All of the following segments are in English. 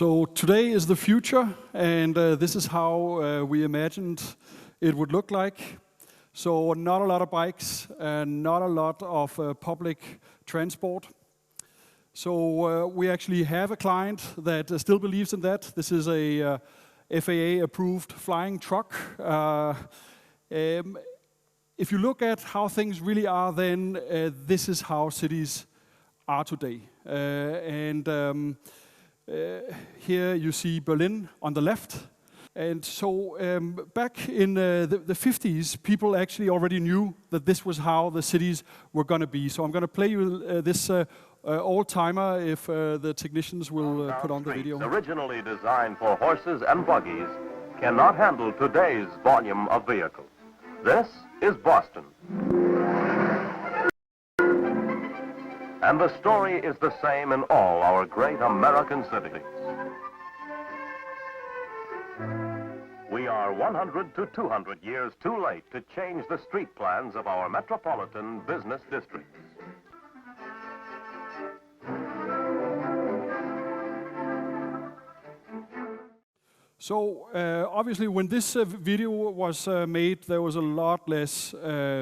So today is the future, and this is how we imagined it would look like. So not a lot of bikes, and not a lot of public transport. So we actually have a client that still believes in that. This is a FAA-approved flying truck. If you look at how things really are, then this is how cities are today. Here you see Berlin on the left. And so back in the 50s, people actually already knew that this was how the cities were going to be. So I'm going to play you this old-timer if the technicians will put on the video. Originally designed for horses and buggies, cannot handle today's volume of vehicles. This is Boston. And the story is the same in all our great American cities. We are 100 to 200 years too late to change the street plans of our metropolitan business districts. So obviously when this video was made, there was a lot less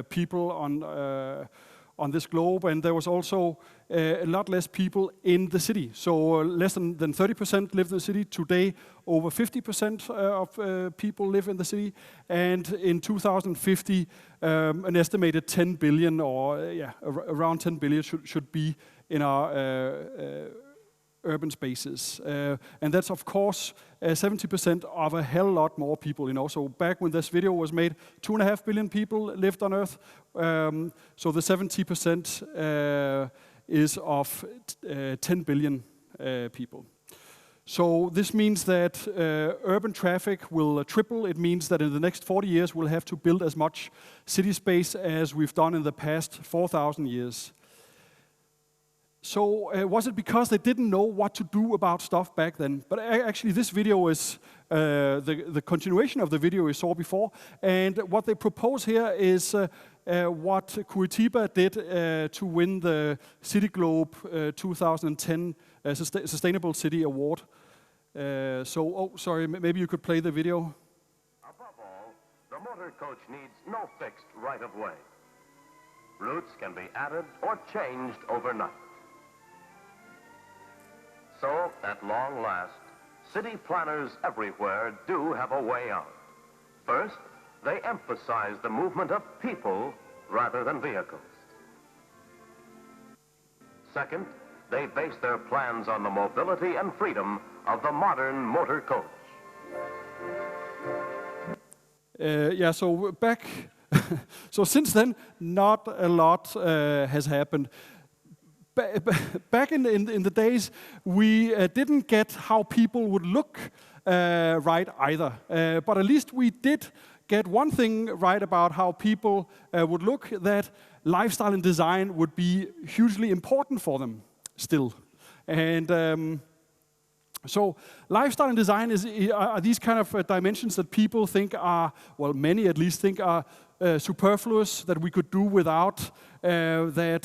people on this globe, and there was also a lot less people in the city. So less than 30% live in the city. Today, over 50% of people live in the city. And in 2050, an estimated 10 billion, or around 10 billion should be in our urban spaces. And that's, of course, 70% of a hell lot more people. So back when this video was made, 2.5 billion people lived on Earth. So the 70% is of 10 billion people. So this means that urban traffic will triple. It means that in the next 40 years, we'll have to build as much city space as we've done in the past 4,000 years. So was it because they didn't know what to do about stuff back then? But actually this video is the continuation of the video you saw before. And what they propose here is what Curitiba did to win the City Globe 2010 Sustainable City Award. Sorry, maybe you could play the video. Above all, the motor coach needs no fixed right-of-way. Routes can be added or changed overnight. So, at long last, city planners everywhere do have a way out. First, they emphasize the movement of people rather than vehicles. Second, they base their plans on the mobility and freedom of the modern motor coach. So back, so since then, not a lot has happened. Back in the days, we didn't get how people would look right either. But at least we did get one thing right about how people would look, that lifestyle and design would be hugely important for them still. And so lifestyle and design are these kind of dimensions that people think are, well, many at least think are superfluous, that we could do without, they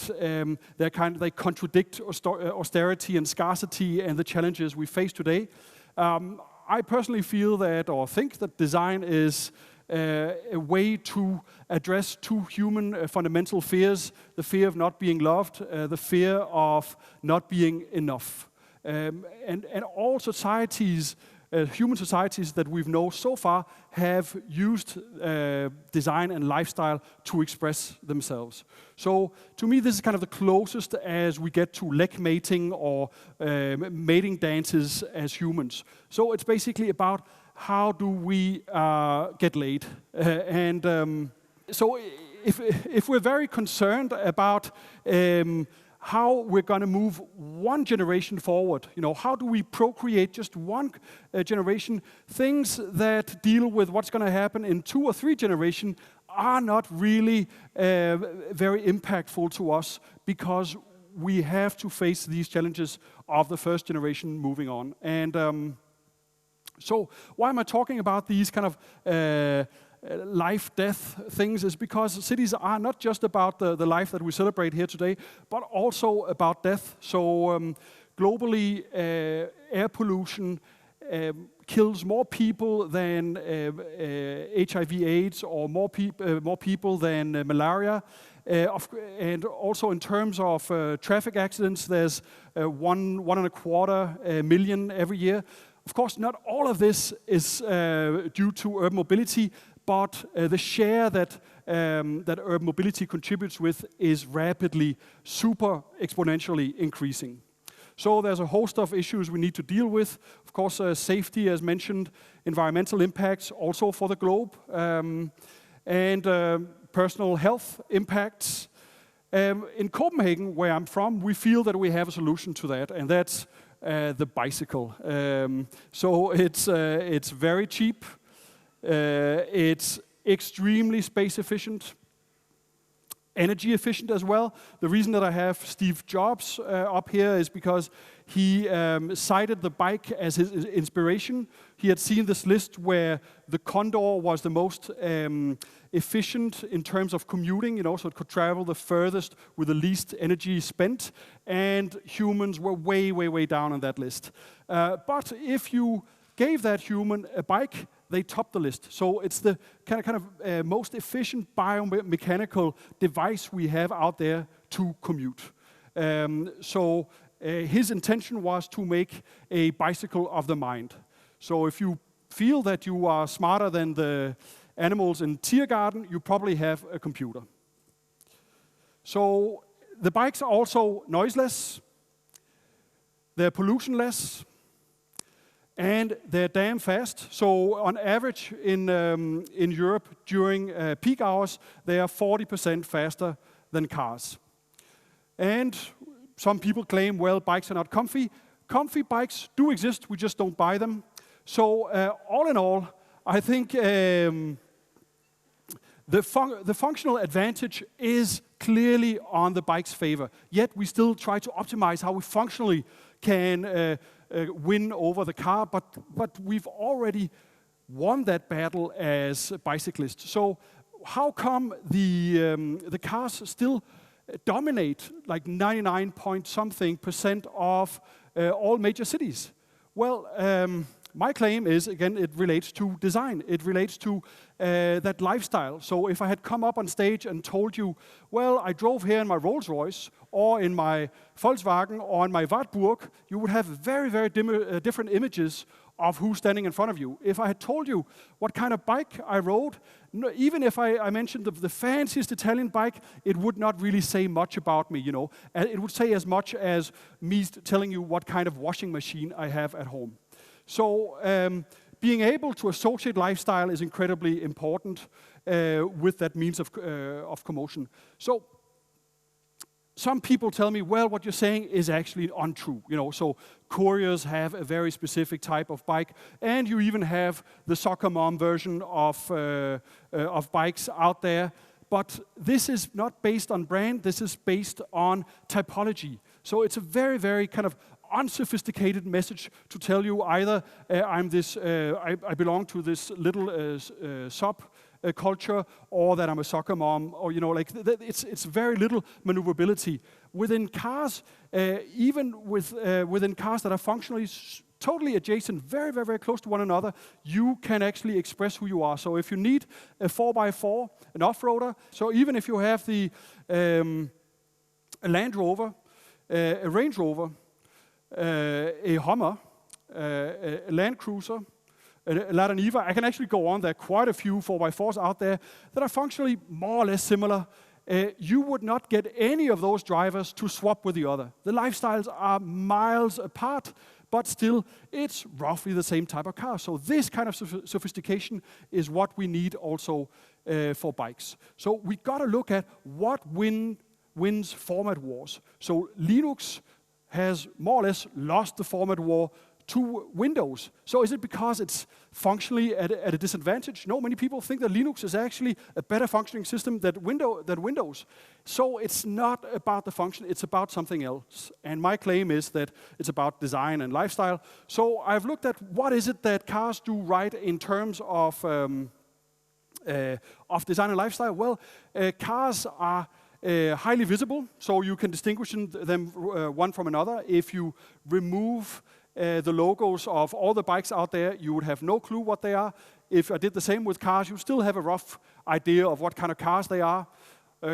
contradict austerity and scarcity and the challenges we face today. I personally feel that, or think that design is a way to address two human fundamental fears: the fear of not being loved, the fear of not being enough. And all societies, human societies that we've known so far, have used design and lifestyle to express themselves. So to me, this is kind of the closest as we get to leg mating or mating dances as humans. So it's basically about how do we get laid. So if we're very concerned about how we're going to move one generation forward. How do we procreate just one generation? Things that deal with what's going to happen in 2 or 3 generations are not really very impactful to us, because we have to face these challenges of the first generation moving on. And so why am I talking about these kind of life-death things? Is because cities are not just about the life that we celebrate here today, but also about death. So globally, air pollution kills more people than HIV/AIDS, or more people than malaria. And also in terms of traffic accidents, there's 1.25 million every year. Of course, not all of this is due to urban mobility, but the share that urban mobility contributes with is rapidly, super exponentially increasing. So there's a host of issues we need to deal with. Of course, safety, as mentioned, environmental impacts also for the globe, and personal health impacts. In Copenhagen, where I'm from, we feel that we have a solution to that, and that's the bicycle. So it's very cheap. It's extremely space efficient, energy efficient as well. The reason that I have Steve Jobs up here is because he cited the bike as his inspiration. He had seen this list where the Condor was the most efficient in terms of commuting, so it could travel the furthest with the least energy spent, and humans were way, way, way down on that list. But if you gave that human a bike, they top the list. So it's the kind of most efficient biomechanical device we have out there to commute. So his intention was to make a bicycle of the mind. So if you feel that you are smarter than the animals in Tiergarten, you probably have a computer. So the bikes are also noiseless, they're pollution-less, and they're damn fast. So on average in Europe during peak hours, they are 40% faster than cars. And some people claim, well, bikes are not comfy. Comfy bikes do exist, we just don't buy them. So all in all, I think the functional advantage is clearly on the bike's favor. Yet we still try to optimize how we functionally can win over the car, but we've already won that battle as bicyclists. So how come the cars still dominate like 99-point-something% of all major cities? Well, my claim is, again, it relates to design. It relates to that lifestyle. So if I had come up on stage and told you, well, I drove here in my Rolls Royce, or in my Volkswagen, or in my Wartburg, you would have very, very different images of who's standing in front of you. If I had told you what kind of bike I rode, even if I mentioned the fanciest Italian bike, it would not really say much about me, It would say as much as me telling you what kind of washing machine I have at home. So being able to associate lifestyle is incredibly important with that means of commotion. So some people tell me, well, what you're saying is actually untrue. So couriers have a very specific type of bike, and you even have the soccer mom version of bikes out there. But this is not based on brand. This is based on typology. So it's a very, very kind of unsophisticated message to tell you either I belong to this little sub culture, or that I'm a soccer mom, or it's very little maneuverability within cars. Even within cars that are functionally totally adjacent, very, very, very close to one another, you can actually express who you are. So if you need a 4x4, an off-roader, so even if you have a Land Rover, a Range Rover, a Hummer, a Land Cruiser, a Lada Niva, I can actually go on. There are quite a few 4x4s out there that are functionally more or less similar. You would not get any of those drivers to swap with the other. The lifestyles are miles apart, but still, it's roughly the same type of car. So this kind of sophistication is what we need also for bikes. So we got to look at what wins format wars. So Linux has more or less lost the format war to Windows. So is it because it's functionally at a disadvantage? No, many people think that Linux is actually a better functioning system than Windows. So it's not about the function, it's about something else. And my claim is that it's about design and lifestyle. So I've looked at what is it that cars do right in terms of design and lifestyle. Well, cars are highly visible, so you can distinguish them one from another. If you remove the logos of all the bikes out there, you would have no clue what they are. If I did the same with cars, you still have a rough idea of what kind of cars they are.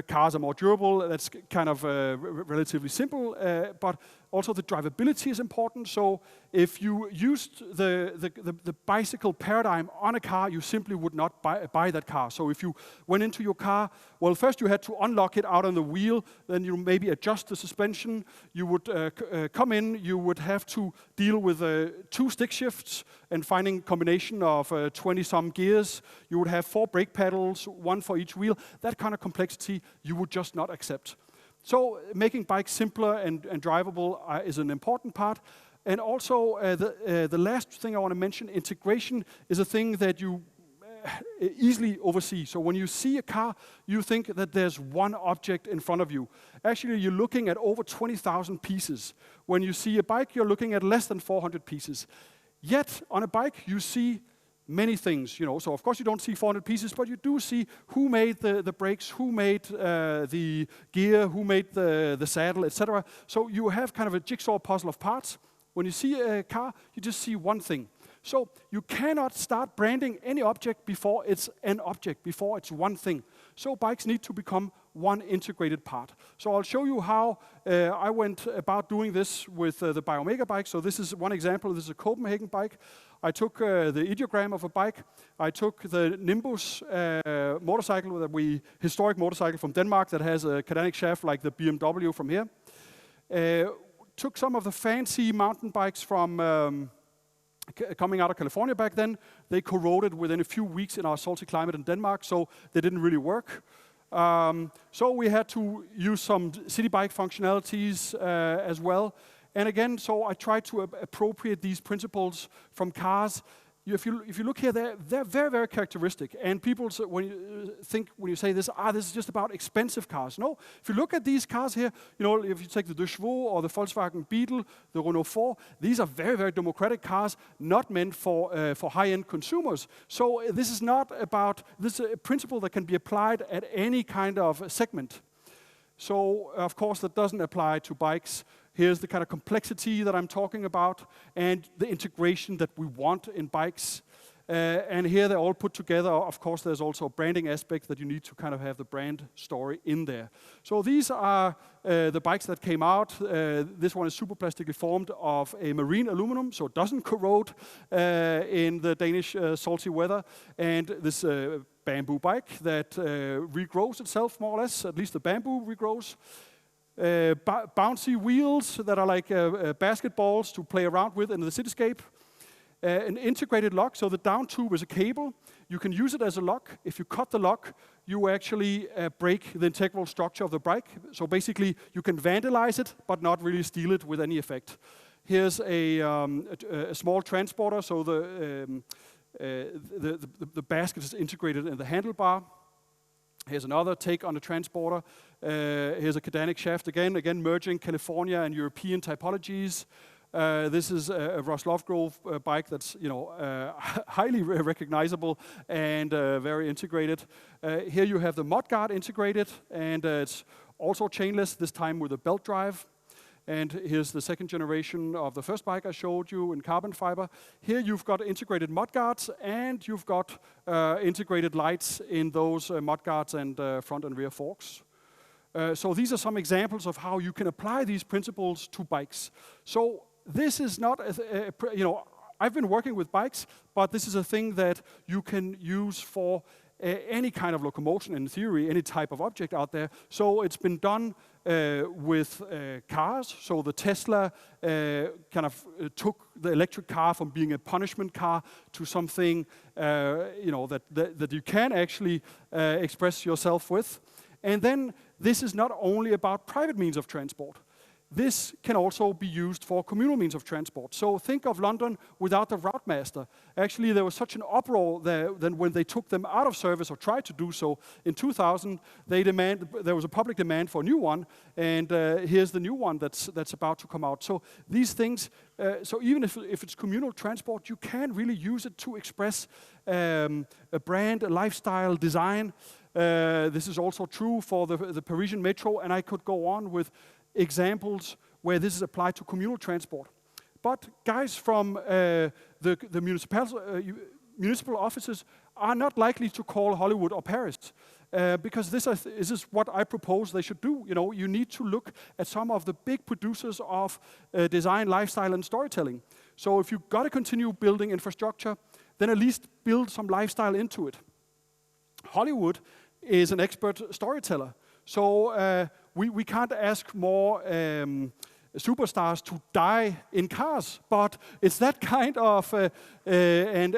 Cars are more durable, that's kind of relatively simple, but also the drivability is important. So if you used the bicycle paradigm on a car, you simply would not buy that car. So if you went into your car, well, first you had to unlock it out on the wheel, then you maybe adjust the suspension, you would come in, you would have to deal with 2 stick shifts and finding combination of 20-some gears. You would have 4 brake pedals, 1 for each wheel. That kind of complexity you would just not accept. So making bikes simpler and drivable is an important part. And also the last thing I want to mention, integration is a thing that you easily oversee. So when you see a car, you think that there's one object in front of you. Actually, you're looking at over 20,000 pieces. When you see a bike, you're looking at less than 400 pieces. Yet on a bike, you see many things, So of course you don't see 400 pieces, but you do see who made the brakes, who made the gear, who made the saddle, etc. So you have kind of a jigsaw puzzle of parts. When you see a car, you just see one thing. So you cannot start branding any object before it's an object, before it's one thing. So bikes need to become one integrated part. So I'll show you how I went about doing this with the Biomega bike. So this is one example. This is a Copenhagen bike. I took the ideogram of a bike. I took the Nimbus motorcycle, historic motorcycle from Denmark that has a Cardanic shaft like the BMW from here. Took some of the fancy mountain bikes from coming out of California back then. They corroded within a few weeks in our salty climate in Denmark, so they didn't really work. So we had to use some city bike functionalities as well. And again, so I tried to appropriate these principles from cars. If you look here, they're very, very characteristic. And people, when you say this, this is just about expensive cars. No, if you look at these cars here, if you take the Deux Chevaux or the Volkswagen Beetle, the Renault 4, these are very, very democratic cars, not meant for high-end consumers. So this is a principle that can be applied at any kind of segment. So of course that doesn't apply to bikes. Here's the kind of complexity that I'm talking about and the integration that we want in bikes. And here they're all put together. Of course, there's also a branding aspect that you need to kind of have the brand story in there. So these are the bikes that came out. This one is superplastically formed of a marine aluminum, so it doesn't corrode in the Danish salty weather. And this bamboo bike that regrows itself more or less, at least the bamboo regrows. Bouncy wheels that are like basketballs to play around with in the cityscape. An integrated lock, so the down tube is a cable. You can use it as a lock. If you cut the lock, you actually break the integral structure of the bike. So basically, you can vandalize it, but not really steal it with any effect. Here's a small transporter, so the basket is integrated in the handlebar. Here's another take on the transporter. Here's a Cardanic shaft again merging California and European typologies. This is a Ross Lovegrove bike that's highly recognizable and very integrated. Here you have the mudguard integrated, and it's also chainless, this time with a belt drive. And here's the second generation of the first bike I showed you in carbon fiber. Here you've got integrated mudguards, and you've got integrated lights in those mudguards and front and rear forks. So these are some examples of how you can apply these principles to bikes. So this is not, I've been working with bikes, but this is a thing that you can use for any kind of locomotion in theory, any type of object out there. So it's been done with cars. So the Tesla took the electric car from being a punishment car to something that you can actually express yourself with. And then this is not only about private means of transport. This can also be used for communal means of transport. So think of London without the Route Master. Actually, there was such an uproar there that when they took them out of service or tried to do so in 2000, there was a public demand for a new one, and here's the new one that's about to come out. So these things, so even if it's communal transport, you can really use it to express a brand, a lifestyle, design. This is also true for the Parisian metro, and I could go on with examples where this is applied to communal transport. But guys from the municipal offices are not likely to call Hollywood or Paris, because this is what I propose they should do. You know, you need to look at some of the big producers of design, lifestyle, and storytelling. So if you've got to continue building infrastructure, then at least build some lifestyle into it. Hollywood is an expert storyteller, so we can't ask more superstars to die in cars, but it's that kind of, and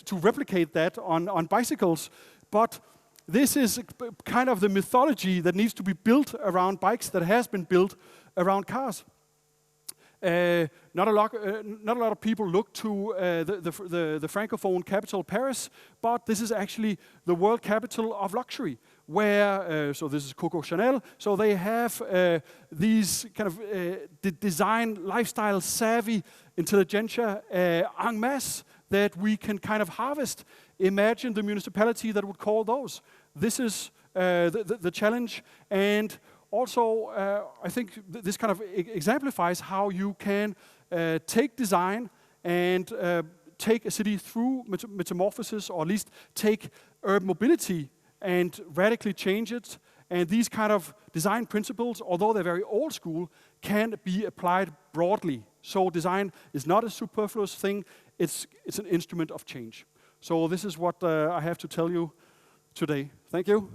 to replicate that on bicycles. But this is kind of the mythology that needs to be built around bikes that has been built around cars. Not a lot of people look to the Francophone capital, Paris, but this is actually the world capital of luxury, where, so this is Coco Chanel, so they have these kind of design, lifestyle, savvy intelligentsia en masse that we can kind of harvest. Imagine the municipality that would call those. This is the challenge, and also, I think this kind of exemplifies how you can take design and take a city through metamorphosis, or at least take urban mobility and radically change it. And these kind of design principles, although they're very old school, can be applied broadly. So design is not a superfluous thing, it's an instrument of change. So this is what I have to tell you today. Thank you.